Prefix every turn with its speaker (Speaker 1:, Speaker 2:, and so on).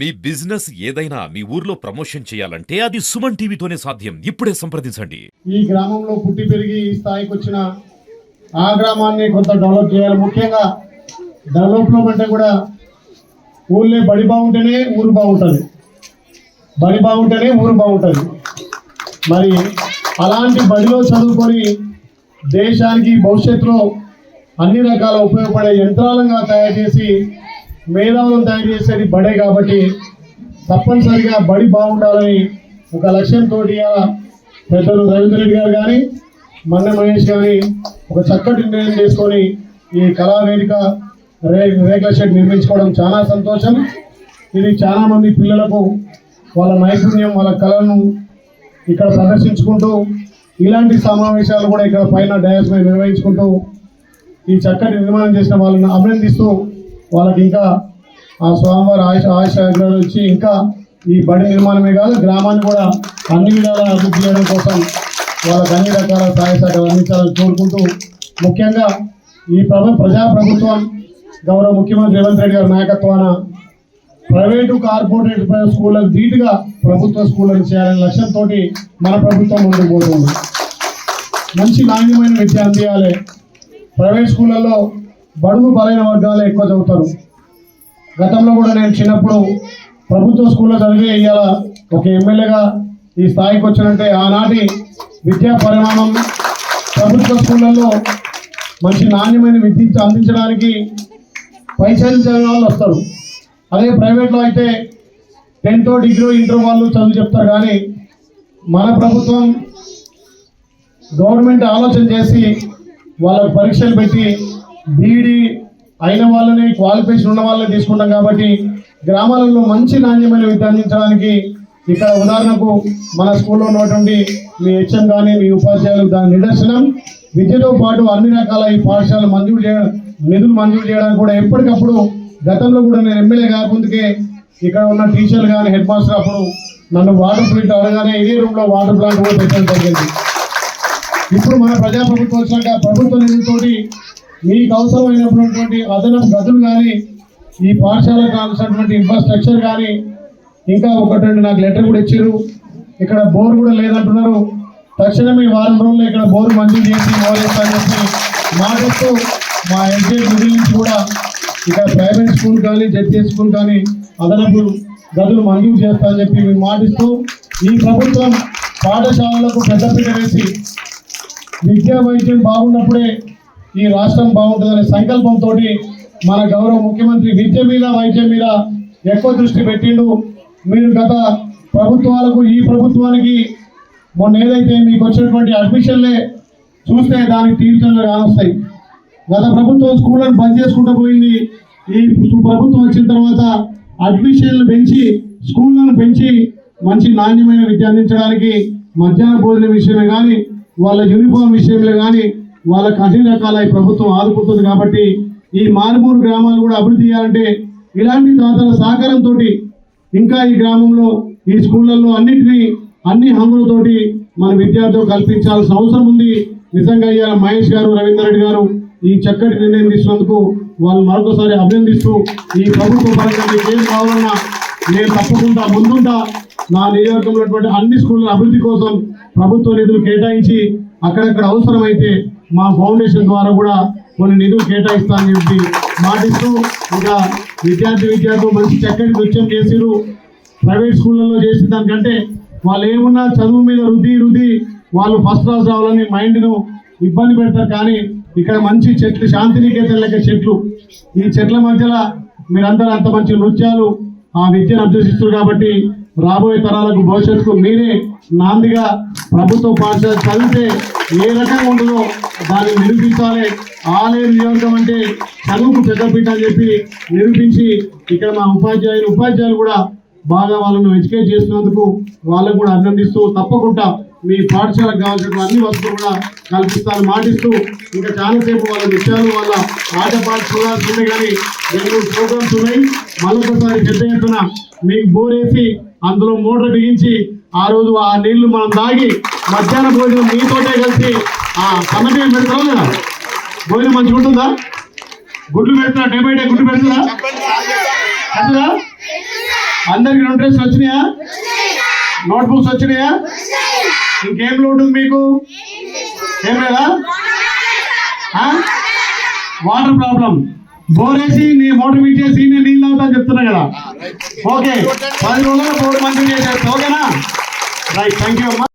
Speaker 1: మీ business ఏదైనా మీ ఊర్లో promotion చేయాలంటే అది సుమన్ టీవీతోనే సాధ్యం. ఇప్పుడే సంప్రదించండి.
Speaker 2: ఈ గ్రామంలో పుట్టి పెరిగి ఈ స్థాయికి వచ్చిన ఆ గ్రామాన్ని కొంత డెవలప్ చేయాలి. ముఖ్యంగా డెవలప్మెంట్ అంటే కూడా ఊళ్ళో బడి బాగుంటేనే ఊరు బాగుంటుంది, బడి బాగుంటేనే ఊరు బాగుంటుంది. మరి అలాంటి బడిలో చదువుకొని దేశానికి భవిష్యత్తులో అన్ని రకాల ఉపయోగపడే యంత్రాలంగా తయారు చేసి మేధావులను తయారు చేసేది బడే. కాబట్టి తప్పనిసరిగా బడి బాగుండాలని ఒక లక్ష్యంతో పెద్దలు రవీంద్ర రెడ్డి గారు కానీ మన్నె మహేష్ గారి ఒక చక్కటి నిర్ణయం చేసుకొని ఈ కళావేదిక రేకుల షెడ్ నిర్మించుకోవడం చాలా సంతోషం. ఇది చాలామంది పిల్లలకు వాళ్ళ నైపుణ్యం వాళ్ళ కళను ఇక్కడ ప్రదర్శించుకుంటూ ఇలాంటి సమావేశాలు కూడా ఇక్కడ పైన డయాస్ మీద నిర్వహించుకుంటూ ఈ చక్కటి నిర్మాణం చేసిన వాళ్ళని అభినందిస్తూ వాళ్ళకి ఇంకా ఆ స్వామివారి ఆయుష ఇచ్చి ఇంకా ఈ బడి నిర్మాణమే కాదు గ్రామాన్ని కూడా అన్ని విధాలా అభివృద్ధి చేయడం కోసం వాళ్ళకి అన్ని రకాల సహాయ సహకారాలు అందించాలని కోరుకుంటూ ముఖ్యంగా ఈ ప్రజాప్రభుత్వం గౌరవ ముఖ్యమంత్రి రేవంత్ రెడ్డి గారి నాయకత్వాన ప్రైవేటు కార్పొరేట్ స్కూళ్ళకు ధీటుగా ప్రభుత్వ స్కూళ్ళను చేయాలనే లక్ష్యంతో మన ప్రభుత్వం ముందుకు పోతుంది. మంచి నాణ్యమైన విద్య అందియాలి. ప్రైవేట్ స్కూళ్ళల్లో బడుగు బలైన వర్గాలు ఎక్కువ చదువుతారు. గతంలో కూడా నేను చిన్నప్పుడు ప్రభుత్వ స్కూల్లో చదివే ఇవాళ ఒక ఎమ్మెల్యేగా ఈ స్థాయికి వచ్చినంటే ఆనాటి విద్యా పరిమాణం ప్రభుత్వ స్కూళ్ళల్లో మంచి నాణ్యమైన విద్య అందించడానికి పైసలు చదివిన వాళ్ళు వస్తారు. అదే ప్రైవేట్లో అయితే 10th డిగ్రీ ఇంటర్ వాళ్ళు చదువు చెప్తారు. కానీ మన ప్రభుత్వం గవర్నమెంట్ ఆలోచన చేసి వాళ్ళకు పరీక్షలు పెట్టి బీఈడీ అయిన వాళ్ళని క్వాలిఫికేషన్ ఉన్న వాళ్ళని తీసుకుంటాం. కాబట్టి గ్రామాలలో మంచి నాణ్యమైన విద్య అందించడానికి ఇక్కడ ఉదాహరణకు మన స్కూల్లో ఉన్నటువంటి మీ హెచ్ఎం కానీ మీ ఉపాధ్యాయులు దాని నిదర్శనం. విద్యతో పాటు అన్ని రకాల ఈ పాఠశాలలు మంజూరు చేయడం నిధులు మంజూరు చేయడానికి కూడా ఎప్పటికప్పుడు గతంలో కూడా నేను ఎమ్మెల్యే కాకముందుకే ఇక్కడ ఉన్న టీచర్లు కానీ హెడ్ మాస్టర్ అప్పుడు నన్ను వాటర్ ప్లాంట్ అడగానే ఇదే రూమ్లో వాటర్ ప్లాంట్ కూడా పెట్టడం జరిగింది. ఇప్పుడు మన ప్రజాప్రభుత్వం వచ్చాక ప్రభుత్వ నిధులతోటి మీకు అవసరమైనటువంటి అదనపు గదులు కానీ ఈ పాఠశాలకు కావాల్సినటువంటి ఇన్ఫ్రాస్ట్రక్చర్ కానీ ఇంకా ఒకటి నాకు లెటర్ కూడా ఇచ్చారు. ఇక్కడ బోర్ కూడా లేదంటున్నారు. తక్షణమే వారం రోజుల్లో ఇక్కడ బోర్ మంజూరు చేసి మోరేస్తారని చెప్పి మాటిస్తూ మా ఎస్జే నిధుల నుంచి కూడా ఇక్కడ ప్రైవేట్ స్కూల్ కానీ జడ్జెస్ స్కూల్ కానీ అదనపు గదులు మంజూరు చేస్తారని చెప్పి మేము మాటిస్తూ ఈ ప్రభుత్వం పాఠశాలలకు పెద్దపీట వేసి విద్యా వైద్యం బాగున్నప్పుడే ఈ రాష్ట్రం బాగుంటుందనే సంకల్పంతో మన గౌరవ ముఖ్యమంత్రి విద్య మీద వైద్యం మీద ఎక్కువ దృష్టి పెట్టిండు. మీరు గత ప్రభుత్వాలకు ఈ ప్రభుత్వానికి మొన్న ఏదైతే మీకు వచ్చినటువంటి అడ్మిషన్లే చూస్తే దానికి తీర్థంగా కానొస్తాయి. గత ప్రభుత్వం స్కూళ్ళను బంద్ చేసుకుంటూ పోయింది. ఈ ప్రభుత్వం వచ్చిన తర్వాత అడ్మిషన్లు పెంచి స్కూళ్ళను పెంచి మంచి నాణ్యమైన విద్య అందించడానికి మధ్యాహ్న భోజనం విషయమే కానీ వాళ్ళ యూనిఫామ్ విషయంలో కానీ వాళ్ళకి అన్ని రకాల ఈ ప్రభుత్వం ఆదుకుంటుంది. కాబట్టి ఈ మారుమూరు గ్రామాలు కూడా అభివృద్ధి చేయాలంటే ఇలాంటి దాతల సహకారంతో ఇంకా ఈ గ్రామంలో ఈ స్కూళ్ళల్లో అన్ని హంగులతోటి మన విద్యార్థులు కల్పించాల్సిన అవసరం ఉంది. నిజంగా ఇవాళ మహేష్ గారు రవీంద్ర రెడ్డి గారు ఈ చక్కటి నిర్ణయం తీసుకున్నందుకు వాళ్ళు మరొకసారి అభినందిస్తూ ఈ ప్రభుత్వ పరంగా మీకు ఏం కావాలన్నా నేను తప్పకుండా ముందుంటా. నా నియోజకవర్గంలో ఉన్నటువంటి అన్ని స్కూళ్ళ అభివృద్ధి కోసం ప్రభుత్వ నిధులు కేటాయించి అక్కడక్కడ అవసరమైతే మా ఫౌండేషన్ ద్వారా కూడా కొన్ని నిధులు కేటాయిస్తానని చెప్పి మాటిస్తూ ఇంకా విద్యార్థులు మంచి చక్కటి నృత్యం చేసిరు. ప్రైవేట్ స్కూళ్ళల్లో చేసిన దానికంటే వాళ్ళు ఏమున్నా చదువు మీద రుద్ది వాళ్ళు ఫస్ట్ క్లాస్ రావాలని మైండ్ను ఇబ్బంది పెడతారు. కానీ ఇక్కడ మంచి చెట్లు శాంతినికేతన్ లెక్క చెట్లు ఈ చెట్ల మధ్యలో మీరందరూ అంత మంచి నృత్యాలు ఆ విద్యను అభ్యసిస్తారు. కాబట్టి రాబోయే తరాలకు భవిష్యత్తుకు మీరే నాందిగా ప్రభుత్వ పాఠశాల చదివితే ఏ రకంగా ఉంటుందో దాన్ని నిరూపించాలి. ఆలయ నియోజకం అంటే చదువుకు పెద్దపీట అని చెప్పి నిరూపించి ఇక్కడ మా ఉపాధ్యాయులు కూడా బాగా వాళ్ళను ఎడ్యుకేట్ చేసినందుకు వాళ్ళకు కూడా అభినందిస్తూ తప్పకుండా మీ పాఠశాలకు కావాల్సిన అన్ని వసతులు కూడా కల్పిస్తాను మాటిస్తూ ఇంకా చాలాసేపు వాళ్ళ విషయాలు వాళ్ళ ఆట పాఠశాలలు ఉన్నాయి. కానీ 2-3 ప్రోగ్రామ్స్ ఉన్నాయి. మళ్ళొకసారి పెద్ద ఎత్తున మీకు బోరేసి అందులో మోటార్ బిగించి ఆ రోజు ఆ నీళ్లు మనం తాగి మధ్యాహ్న భోజనం మీతోటే కలిసి ఆ సన్నటి పెడతాం కదా. భోజనం మంచిగా ఉంటుందా? గుడ్లు పెడతా డే బై డే గుడ్లు పెడుతుందా? అందరికి నోట్ వచ్చినాయా? నోట్ బుక్స్ వచ్చినాయా? ఇంకేం లోటు ఉంది మీకు? ఏం లేదా? Water problem. బోర్ వేసి నీ మోటర్ ఫిట్ చేసి నేను నీళ్ళు అవుతా అని చెప్తున్నా కదా. ఓకే, 10 రోజుల్లో బోర్ మంచిగా చేసేస్తా. ఓకేనా? రైట్, థ్యాంక్ యూ అమ్మా.